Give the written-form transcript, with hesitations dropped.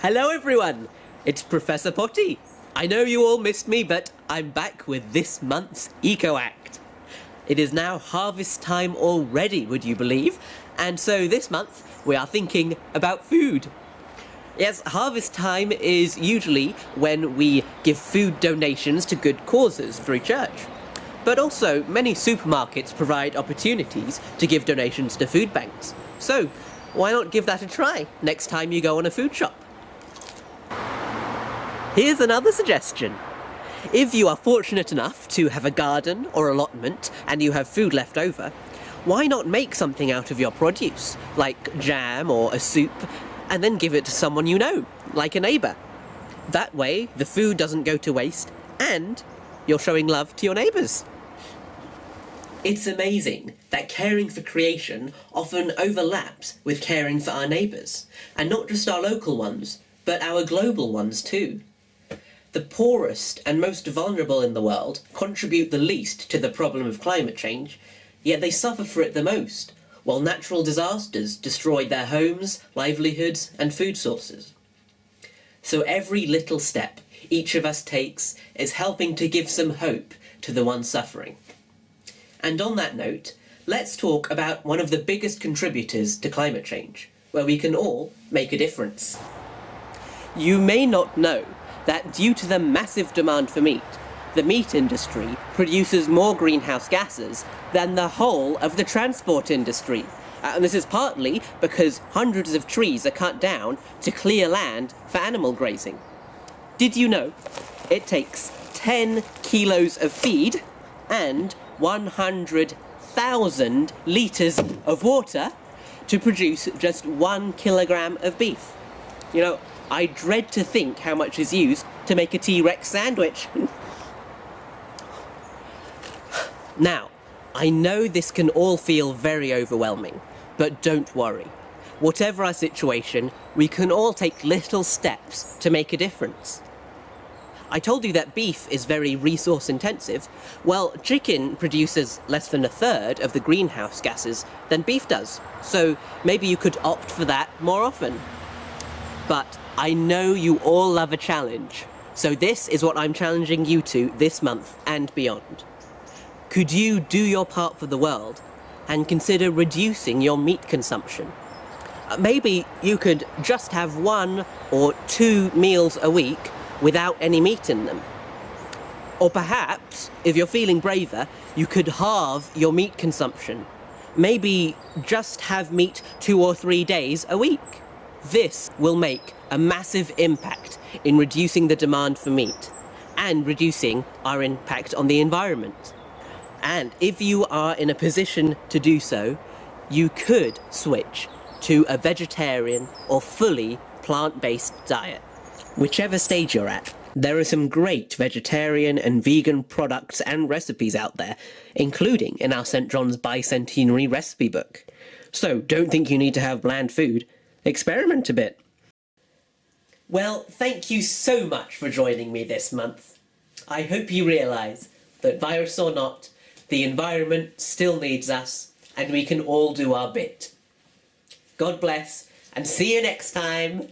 Hello everyone, it's Professor Potty. I know you all missed me, but I'm back with this month's Eco Act. It is now harvest time already, would you believe? And so this month we are thinking about food. Yes, harvest time is usually when we give food donations to good causes through church. But also, many supermarkets provide opportunities to give donations to food banks. So, why not give that a try next time you go on a food shop? Here's another suggestion. If you are fortunate enough to have a garden or allotment and you have food left over, why not make something out of your produce, like jam or a soup, and then give it to someone you know, like a neighbour? That way, the food doesn't go to waste, and you're showing love to your neighbours. It's amazing that caring for creation often overlaps with caring for our neighbours, and not just our local ones, but our global ones too. The poorest and most vulnerable in the world contribute the least to the problem of climate change, yet they suffer for it the most, while natural disasters destroy their homes, livelihoods, and food sources. So every little step each of us takes is helping to give some hope to the ones suffering. And on that note, let's talk about one of the biggest contributors to climate change, where we can all make a difference. You may not know that due to the massive demand for meat, the meat industry produces more greenhouse gases than the whole of the transport industry. And this is partly because hundreds of trees are cut down to clear land for animal grazing. Did you know it takes 10 kilos of feed and 100,000 litres of water to produce just 1 kilogram of beef? You know, I dread to think how much is used to make a T-Rex sandwich. Now, I know this can all feel very overwhelming, but don't worry. Whatever our situation, we can all take little steps to make a difference. I told you that beef is very resource intensive. Well, chicken produces less than a third of the greenhouse gases than beef does, so maybe you could opt for that more often. But I know you all love a challenge, so this is what I'm challenging you to this month and beyond. Could you do your part for the world and consider reducing your meat consumption? Maybe you could just have 1 or 2 meals a week without any meat in them. Or perhaps, if you're feeling braver, you could halve your meat consumption. Maybe just have meat 2 or 3 days a week. This will make a massive impact in reducing the demand for meat and reducing our impact on the environment. And if you are in a position to do so, you could switch to a vegetarian or fully plant-based diet. Whichever stage you're at, there are some great vegetarian and vegan products and recipes out there, including in our St. John's Bicentenary recipe book. So don't think you need to have bland food. Experiment a bit. Well, thank you so much for joining me this month. I hope you realise that virus or not, the environment still needs us, and we can all do our bit. God bless, and see you next time!